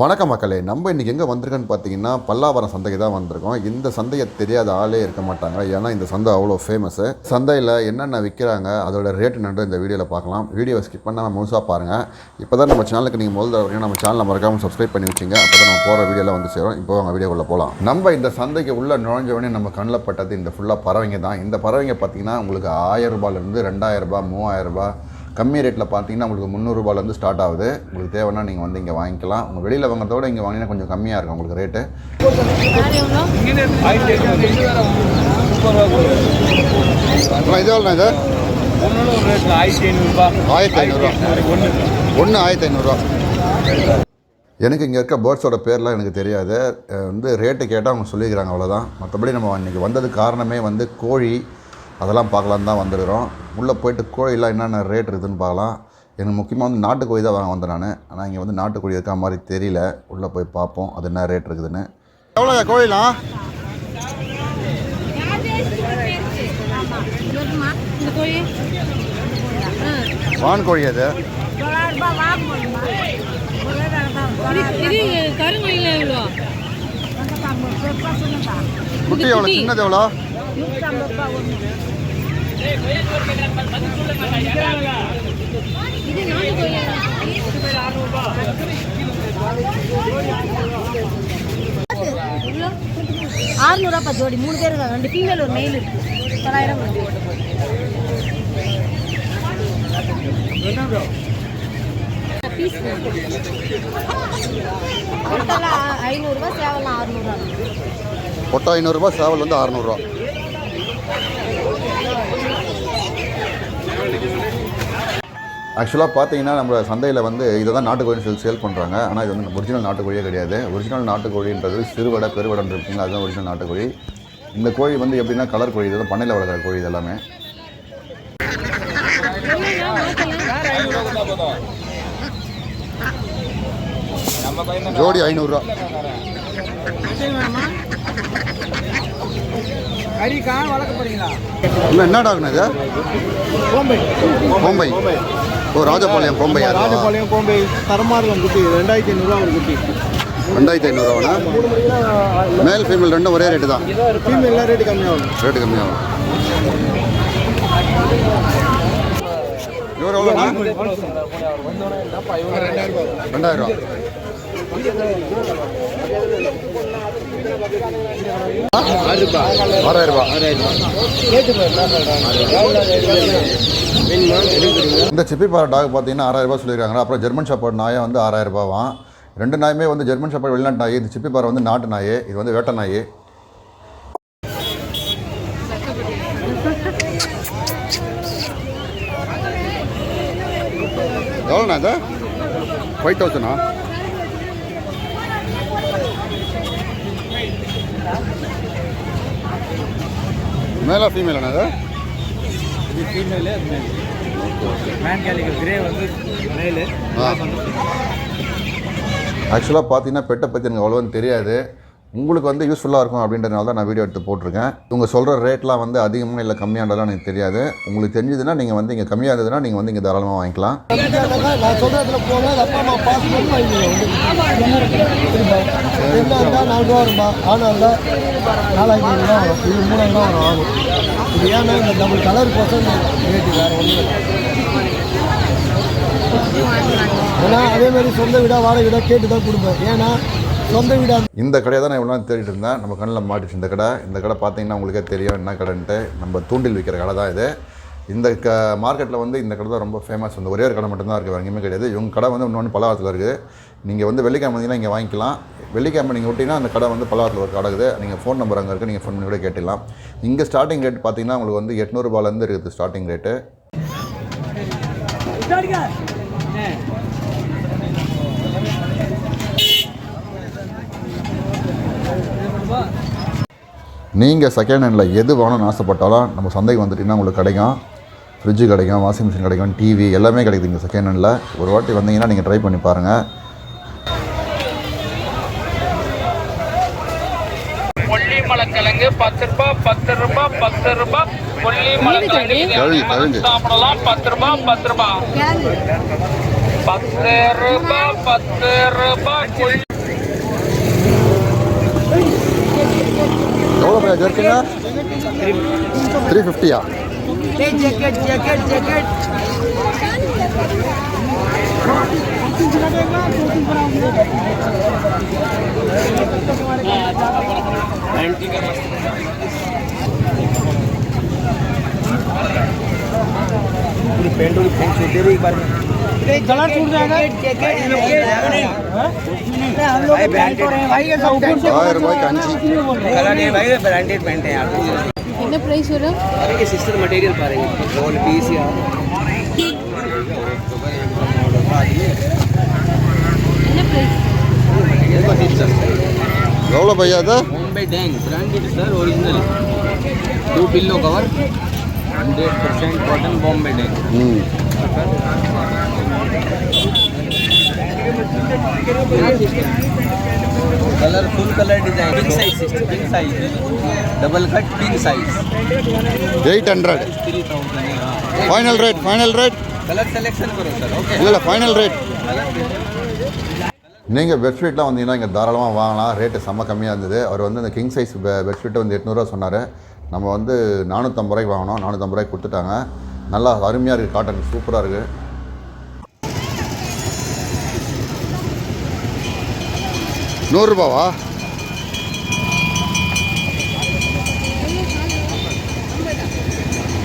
வணக்கம் மக்களே, நம்ம இன்றைக்கி எங்கே வந்திருக்கோன்னு பார்த்தீங்கன்னா பல்லாவரம் சந்தைக்கு தான் வந்திருக்கோம். இந்த சந்தையை தெரியாத ஆளே இருக்க மாட்டாங்க. ஏன்னா இந்த சந்தை அவ்வளோ ஃபேமஸ்ஸு. சந்தையில் என்னென்ன விற்கிறாங்க, அதோட ரேட் என்னன்ற இந்த வீடியோவில் பார்க்கலாம். வீடியோவை ஸ்கிப் பண்ணாமல் முழுசாக பாருங்கள். இப்போ தான் நம்ம சேனலுக்கு நீங்கள் முதல்ல வரீங்க, நம்ம சேனலை மறக்காமல் சப்ஸ்கிரைப் பண்ணி வச்சுங்க. அப்போ தான் நம்ம போகிற வீடியோவில் வந்து சேரும். இப்போ அவங்க வீடியோக்குள்ளே போகலாம். நம்ம இந்த சந்தைக்கு உள்ளே நுழைஞ்சவொடனே நம்ம கண்ணில் பட்டது இந்த ஃபுல்லாக பறவைங்க தான். இந்த பறவைங்க பார்த்தீங்கன்னா உங்களுக்கு 1000 ரூபாயிலேருந்து 2000 ரூபா 3000 ரூபா கம்மி ரேட்டில் பார்த்தீங்கன்னா உங்களுக்கு 300 ரூபாயிலேருந்து ஸ்டார்ட் ஆகுது. உங்களுக்கு தேவைன்னா நீங்கள் வந்து இங்கே வாங்கிக்கலாம். உங்கள் வெளியில் வாங்குறதோட இங்கே வாங்கினா கொஞ்சம் கம்மியாக இருக்கும் உங்களுக்கு ரேட்டு. இது எவ்வளோண்ணா? இது 1500 ஒன்று 1500. எனக்கு இங்கே இருக்க பேர்ட்ஸோட பேர்லாம் எனக்கு தெரியாது. ரேட்டு கேட்டால் அவங்க சொல்லிக்கிறாங்க, அவ்வளோதான். மற்றபடி நம்ம இன்றைக்கி வந்ததுக்கு காரணமே கோழி அதெல்லாம் பார்க்கலான்னு தான் வந்துடுறோம். உள்ளே போய்ட்டு கோழிலாம் என்னென்ன ரேட் இருக்குதுன்னு பார்க்கலாம். எனக்கு முக்கியமாக நாட்டுக்கோழி தான் வாங்க வந்தேன் நான். ஆனால் இங்கே நாட்டுக்கோழி இருக்கா மாதிரி தெரியல. உள்ளே போய் பார்ப்போம் அது என்ன ரேட் இருக்குதுன்னு. எவ்வளோ கோழிலாம்? வான் கோழி அது குட்டி எவ்வளோ? சின்னது எவ்வளோ? 600 ஜோடி. 3 பேர் இருக்காங்க, 2 ஃபீமேல் ஒரு மெயில் இருக்கு. 900 பீஸ். 500 ரூபாய் சேவல் 600 ரூபா. பொட்டா 500 ரூபாய், சேவல் 600 ரூபா. ஆக்சுவலாக பார்த்தீங்கன்னா நம்ம சந்தையில் இதை தான் நாட்டுக்கோழி சேல் பண்ணுறாங்க. ஆனால் இது ஒரிஜினல் நாட்டுக்கோழியே கிடையாது. ஒரிஜினல் நாட்டுக்கோழின்றது சிறுவடை பெருவடைன்னு இருப்பீங்களா, அதுதான் ஒரிஜினல் நாட்டுக்கோழி. இந்த கோழி எப்படின்னா கலர் கோழி, இதெல்லாம் பண்ணையில் வளர்க்குற கோழி. இது எல்லாமே ஜோடி 500 ரூபா. இல்லை என்ன டாக்னா இது? கோம்பை. ஓ, ராஜபாளையம் கோம்பை. ராஜபாளையம் கோம்பை தரமாக குட்டி 2500 ஒரு குட்டி. 2500 மேல் ஃபீமேல் ரெண்டும் ஒரே ரேட்டு தான். ஃபீமேல் ரேட்டு கம்மியாகும். ரேட்டு கம்மியாகும். இவர் எவ்வளோண்ணா? 2000 ரூபா. 6000 ரூபா. இந்த சிப்பிப்பாறை டாக் பார்த்தீங்கன்னா 6000 ரூபா சொல்லியிருக்காங்க. அப்புறம் ஜெர்மன் ஷெப்பர்ட் நாயை 6000 ரூபாவான். 2 நாயுமே ஜெர்மன் ஷெப்பர்ட் வெளிநாட்டு நாய். இந்த சிப்பிப்பாறை நாட்டு நாய், இது வேட்டை நாய். எவ்வளோண்ணா இது? 5000. மேலா ஃபீமேல் அது? இது ஃபீமேலு, அது மேல். மேன் கேலிக்கல் கிரே மேலு. ஆக்சுவலாக பார்த்தீங்கன்னா பெட்டை பற்றி எனக்கு அவ்வளோன்னு தெரியாது. உங்களுக்கு யூஸ்ஃபுல்லாக இருக்கும் அப்படின்றதுனால தான் நான் வீடியோ எடுத்து போட்டிருக்கேன். இவங்க சொல்கிற ரேட்லாம் அதிகமாக இல்லை கம்மியானதெல்லாம் எனக்கு தெரியாது. உங்களுக்கு தெரிஞ்சதுன்னா நீங்கள் இங்கே கம்மியாக இருந்ததுன்னா நீங்கள் இங்கே தாராளமாக வாங்கிக்கலாம். நான் சொல்கிறதுல போனால் அப்பா அம்மா பாஸ் பண்ணி வாங்கிக்கலாம். 4000 ரூபா, ஆனால் 4500 ரூபா வரும். இது 3000 ரூபா வரும் ஆகும். இது ஏன்னா இந்த டபுள் கலர் பர்சன்ட் ரேட்டு வேறு ஒன்றும். ஏன்னா அதேமாதிரி சொந்த வீடாக வாடகை வீடாக கேட்டு தான் கொடுப்பேன். ஏன்னா சொந்த வீடாக இந்த கடையை தான் நான் இவ்வளோ தேடிட்டு இருந்தேன். நம்ம கண்ணில் மாட்டிச்சு இந்த கடை பார்த்தீங்கன்னா உங்களுக்கே தெரியும் என்ன கடைன்ட்டு. நம்ம தூண்டில் விற்கிற கடை தான் இது. இந்த மார்க்கெட்டில் இந்த கடை தான் ரொம்ப ஃபேமஸ். ஒரே ஒரு கடை மட்டும்தான் இருக்குது, வேறு எங்கேயுமே கிடையாது. இவங்க கடை இன்னொன்று பல்லாவரத்தில் இருக்குது. நீங்கள் வெள்ளிக்கிழமை வந்தீங்கன்னா இங்கே வாங்கிக்கலாம். வெள்ளிக்கிழமை நீங்கள் விட்டிங்கன்னா அந்த கடை பல்லாவரத்தில் ஒரு கடை இருக்குது. நீங்கள் ஃபோன் நம்பர் அங்கே இருக்குது, நீங்கள் ஃபோன் பண்ணி கூட கேட்டுக்கலாம். இங்கே ஸ்டார்டிங் ரேட் பார்த்தீங்கன்னா உங்களுக்கு 800 ரூபாயிலேருந்து இருக்குது ஸ்டார்டிங் ரேட்டு. நீங்கள் செகண்ட் ஹேண்டில் எது வேணும்னு ஆசைப்பட்டாலும் நம்ம சந்தைக்கு வந்துட்டிங்கன்னா உங்களுக்கு கிடைக்கும். ஃப்ரிட்ஜு கிடைக்கும், வாஷிங் மிஷின் கிடைக்கும், டிவி எல்லாமே கிடைக்குது இங்கே செகண்ட் ஹேண்டில். ஒரு வாட்டி வந்தீங்கன்னா நீங்கள் ட்ரை பண்ணி பாருங்கள். கொல்லிமலைக்கிழங்கு 10 ரூபாய் 10 ரூபாய் 10 ரூபாய். கொல்லிமலைக்கிழங்கு சாப்பிடலாம் 10 ரூபாய் 10 ரூபாய். ₹10 எவ்வளோ பையா ஜெர்க்கிங்க 350யா कलर छूट जाएगा ₹1000 ரூபாய்க்கு 5 कलर ये भाई ब्रांडेड पैंट है यार என்ன ப்ரைஸ் வரும்? अरे ये सिस्टर मटेरियल पा रही है रोल पीस या என்ன ப்ரைஸ்? எவ்வளோ பையா அது Bombay Dyeing branded sir original 2 pillow cover 100% cotton Bombay Dyeing ம் colour full colour design pink size pink size double cut pink size 800 3000 final rate colour selection करो सर ओके இல்லை ஃபைனல் ரேட் நீங்கள் பெட்ஷீட்லாம் வந்தீங்கன்னா இங்கே தாராளமாக வாங்கலாம். ரேட்டு செம்ம கம்மியாக இருந்தது. அவர் வந்து இந்த கிங் சைஸ் பெட்ஷீட்டை வந்து 800 சொன்னார். நம்ம வந்து 450 ரூபாய்க்கு வாங்கினோம். 450 ரூபாய்க்கு கொடுத்துட்டாங்க. நல்லா அருமையாக இருக்குது, காட்டன் சூப்பராக இருக்குது. ₹100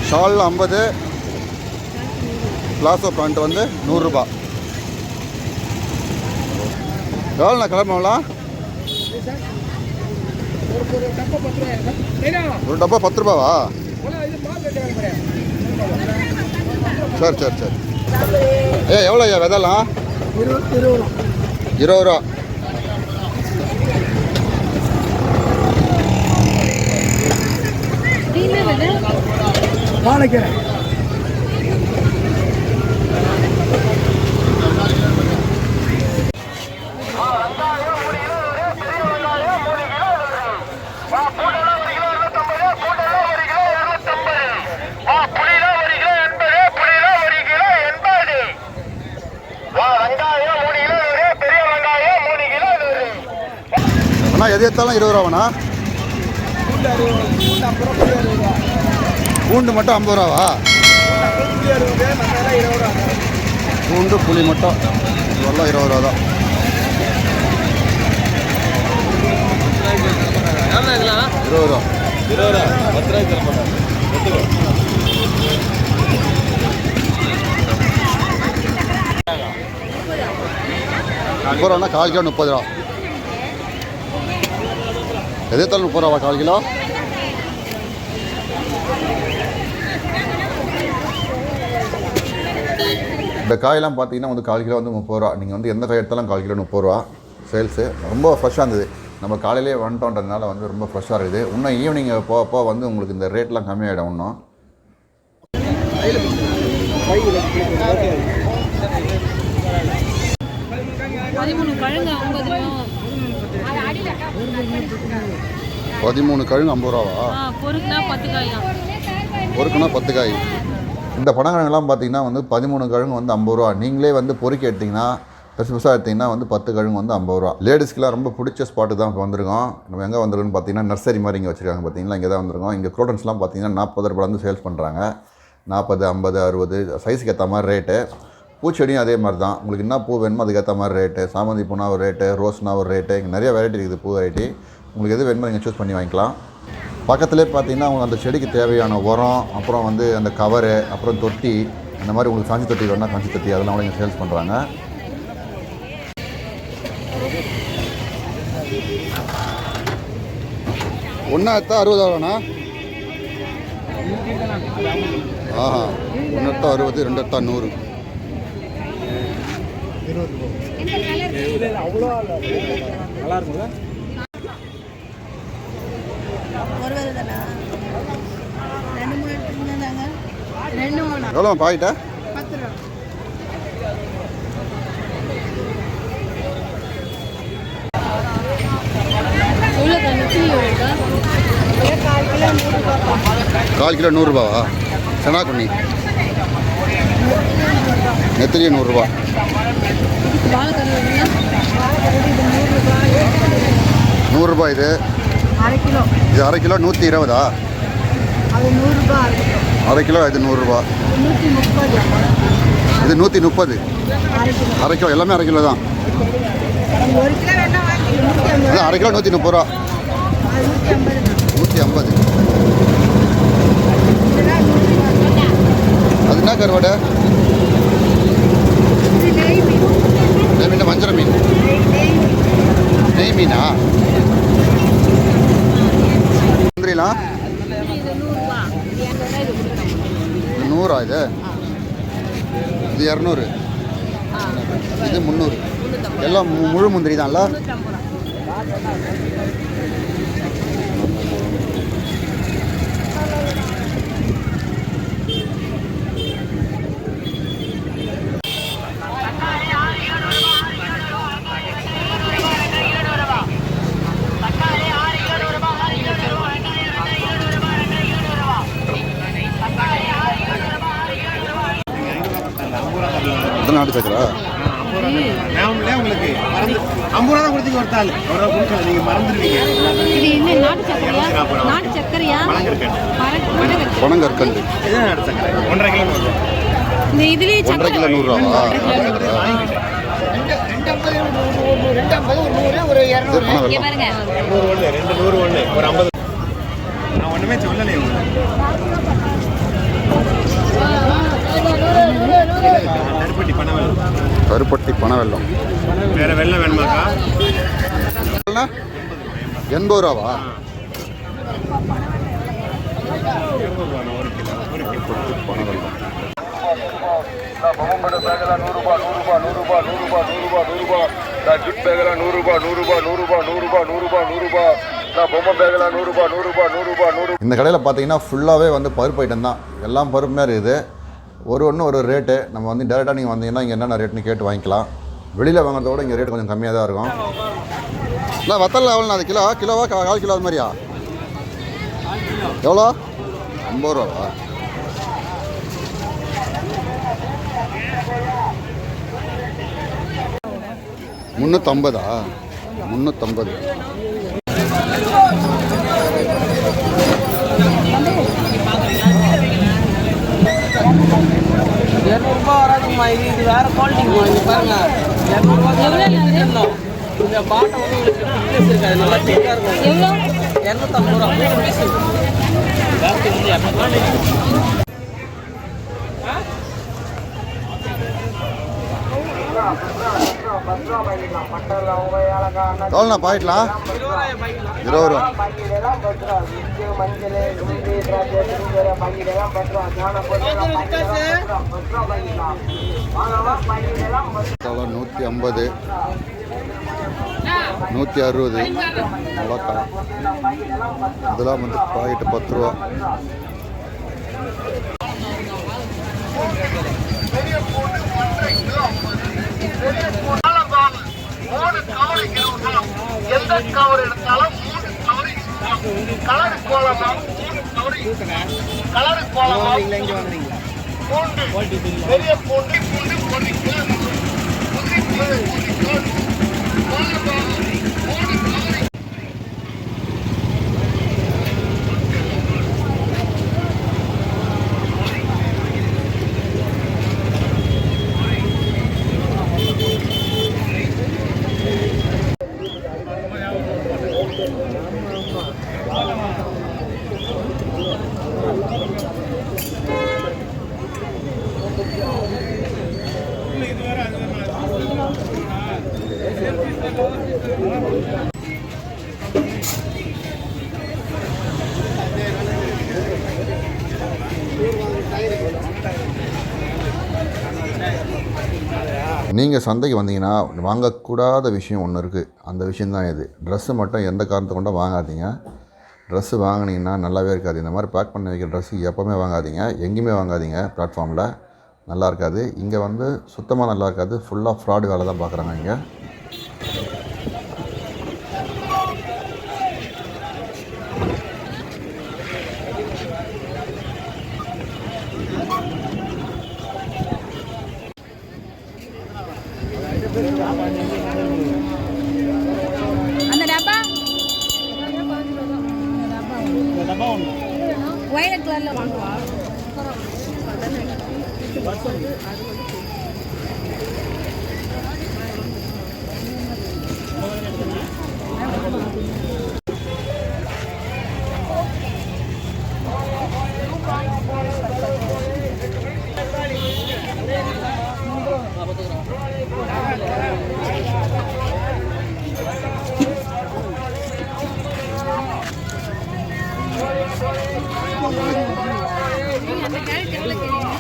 ஷால் 50, பிளாசோ பேண்ட் வந்து ₹100. எவ்வளோண்ணா கிளம்பலாம்? ஒரு டப்பா ₹10வா? சரி எவ்வளோ ஐயா விதலாம்? 20 ரூபா. வாழைக்கீரை அண்ணா எது எடுத்தாலும் 20 ரூபாண்ணா. பூண்டு மட்டும் 50 ரூபாவா? பூண்டு புளி மட்டும் இதெல்லாம் 20 ரூபா தான். ₹30 கால் கிலோ ₹30. எது எடுத்தாலும் ₹30 கால் கிலோ. இந்த காயெல்லாம் பார்த்தீங்கன்னா வந்து கால் கிலோ வந்து ₹30. நீங்கள் வந்து எந்த காய் எடுத்தாலும் கால் கிலோ ₹30 சேல்ஸு. ரொம்ப ஃப்ரெஷ்ஷாக இருந்தது. நம்ம காலையிலே வந்துட்டோன்றதுனால வந்து ரொம்ப ஃப்ரெஷ்ஷாக இருக்குது. இன்னும் ஈவினிங் போக வந்து உங்களுக்கு இந்த ரேட்லாம் கம்மியாகிடும். இன்னும் கிழங்கு 13 கழுங்கு 50 ரூபாவா? பொறுக்குனா 10 காயா? பொறுக்குனா 10 காய். இந்த பனங்கிழங்குலாம் பார்த்தீங்கன்னா வந்து 13 கழுங்கு வந்து 50 ரூபா. நீங்களே வந்து பொறுக்கி எடுத்திங்கன்னா பெருசாக எடுத்திங்கன்னா வந்து 10 கழுங்கு வந்து 50 ரூபா. லேடிஸ்க்கெலாம் ரொம்ப பிடிச்ச ஸ்பாட்டு தான் இப்போ வந்திருக்கோம். நம்ம எங்கே வந்திருக்கோன்னு பார்த்தீங்கன்னா நர்சரி மாதிரி இங்கே வச்சுருக்காங்க. பார்த்தீங்கன்னா இங்கே தான் வந்திருக்கோம். இங்கே க்ரோட்டன்ஸ்லாம் பார்த்தீங்கன்னா 40 ரூபாய் சேல்ஸ் பண்ணுறாங்க. 40, 50, 60 சைஸுக்கு ஏற்ற மாதிரி ரேட்டு. பூச்செடியும் அதே மாதிரி தான். உங்களுக்கு என்ன பூ வேணுமோ அதுக்கேற்ற மாதிரி ரேட்டு. சாமந்தி பூனா ஒரு ரேட்டு, ரோஸ்னா ஒரு ரேட்டு. இங்கே நிறைய வெரைட்டி இருக்குது பூ வெரைட்டி. உங்களுக்கு எது வேணுமோ நீங்கள் சூஸ் பண்ணி வாங்கிக்கலாம். பக்கத்துலேயே பார்த்தீங்கன்னா அவங்க அந்த செடிக்கு தேவையான உரம், அப்புறம் வந்து அந்த கவரு, அப்புறம் தொட்டி, அந்த மாதிரி உங்களுக்கு காஞ்சி தொட்டி வேணால் காஞ்சி தொட்டி அதெல்லாம் கூட இங்கே சேல்ஸ் பண்ணுறாங்க. ஒன்றா எடுத்தா 60 ரூபாண்ணா. ஆஹா, 1 எடுத்தா 60, 2 எடுத்தா 100. நல்லா இருக்குங்களா? எவ்வளோ பாக்கிட்டா? 10 ரூபா. கால் கிலோ 100 ரூபாவா? சனா குண்ணி நெத்திலி 100 ரூபா. பாலக்கறி வருதுங்க 100 ரூபாய் இது. அரை கிலோ இது அரை கிலோ 120. அது 100 ரூபாய் அரை கிலோ இது 100 ரூபா. 130. இது 130. அரை கிலோ அரை கிலோ எல்லாமே அரை கிலோ தான். 1 கிலோ வேணா வாங்கி 150. அதான் அரை கிலோ 130 ரூபா. அது 150. 150. அது என்ன கருவாடு? இது நெய் மீன். நெய் மீன், வஞ்சர மீன். நெய் மீனா? வந்துடலாம். இது 100 ரூபாய். இது 200 ரூபாய். 100 இது. இது 200. இது 300. எல்லாம் முழு முந்திரி தான்ல. நாட்டு சக்கரா உங்களுக்கு 50 ரூபா கொடுத்தீங்க ஒரு தாள் நீங்க மறந்துடுவீங்க. இது என்ன நாட்டு சக்கரையா? நாட்டு சக்கரையா? பனங்கற்கண்டு. நாட்டு சக்கரை 1.5 கிலோ. இந்த இதுலயே 1.5 கிலோ 100 ரூபா. இங்க பாருங்க. 100 1 ஒரு 50. நான் ஒண்ணுமே சொல்லலையே கருப்பட்டி பண வெல்லம். கருப்பட்டி பண வெல்லம். வேற வெல்லம் வேணுமாக்கா? 80 ரூபாவா? இந்த கடையில் பார்த்தீங்கன்னா ஃபுல்லாகவே வந்து பருப்பு ஐட்டம் தான். எல்லாம் பருப்புமே இருக்குது. ஒன்று ஒரு ரேட்டு. நம்ம வந்து டேரெக்டாக நீங்கள் வந்தீங்கன்னா இங்கே என்னென்ன ரேட்டுன்னு கேட்டு வாங்கிக்கலாம். வெளியில் வாங்குறத விட இங்கே ரேட்டு கொஞ்சம் கம்மியாக தான் இருக்கும். இல்லை வத்தல் எவ்வளோண்ணா? அது கிலோவா 1/4 கிலோ அது மாதிரியா? எவ்வளோ? 50 ரூபாவா? முந்நூற்றம்பதா? 350. வராதுங்கம்மா. இது வேற குவாலிட்டிங்கம்மா. இங்கே பாருங்க 200 இந்த பாட்டை வந்து உங்களுக்கு ஃபிட்னஸ் இருக்காது. நல்லா திக்காக இருக்கும். எவ்வளோ? 250 ரூபா 3 பீஸ். பேஸ்க்கு வந்து 200. எவ்வளோண்ணா பாக்கெட்லாம்? 20 ரூபா. எவ்வளோ? 150, 160. மிளகா இதெல்லாம் வந்து பாக்கெட்டு 10 ரூபா. எந்த கவர் எடுத்தாலும் 3 கலர் கோலமா 3 கலர் கோலமா பூண்டு பெரிய பூண்டு நீங்கள் சந்தைக்கு வந்தீங்கன்னா வாங்கக்கூடாத விஷயம் ஒன்று இருக்குது. அந்த விஷயந்தான் இது. ட்ரெஸ்ஸு மட்டும் எந்த காரணத்தை கொண்டும் வாங்காதீங்க. ட்ரெஸ்ஸு வாங்கினீங்கன்னா நல்லாவே இருக்காது. இந்த மாதிரி பேக் பண்ணி வைக்கிற ட்ரெஸ்ஸு எப்போவுமே வாங்காதீங்க. எங்கேயுமே வாங்காதீங்க. பிளாட்ஃபார்மில் நல்லா இருக்காது. இங்கே வந்து சுத்தமாக நல்லா இருக்காது. ஃபுல்லாக ஃப்ராடு வேலை தான் பார்க்குறாங்க இங்கே. வயலட் கலர்ல வாங்குவா. அந்த கேரட் எவ்வளோ தெரியுங்க?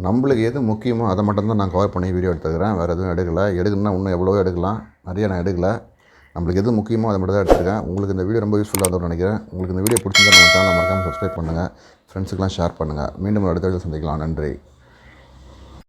நம்மளுக்கு எது முக்கியமோ அதை மட்டும்தான் நான் கவர் பண்ணி வீடியோ எடுத்துக்கிறேன். வேறு எதுவும் எடுக்கலை. எடுக்கணும்னா இன்னும் எவ்வளவோ எடுக்கலாம், நிறைய நான் எடுக்கலை. நம்மளுக்கு எது முக்கியமோ அதை மட்டும் தான் எடுத்துருக்கேன். உங்களுக்கு இந்த வீடியோ ரொம்ப யூஸ்ஃபுல்லாக இருக்கும்னு நினைக்கிறேன். உங்களுக்கு இந்த வீடியோ பிடிச்சிருந்தா நம்ம சேனலை மறக்காமல் சப்ஸ்கிரைப் பண்ணுங்கள், ஃப்ரெண்ட்ஸுக்கெலாம் ஷேர் பண்ணுங்கள். மீண்டும் அடுத்த வீடியோ சந்திக்கலாம். நன்றி.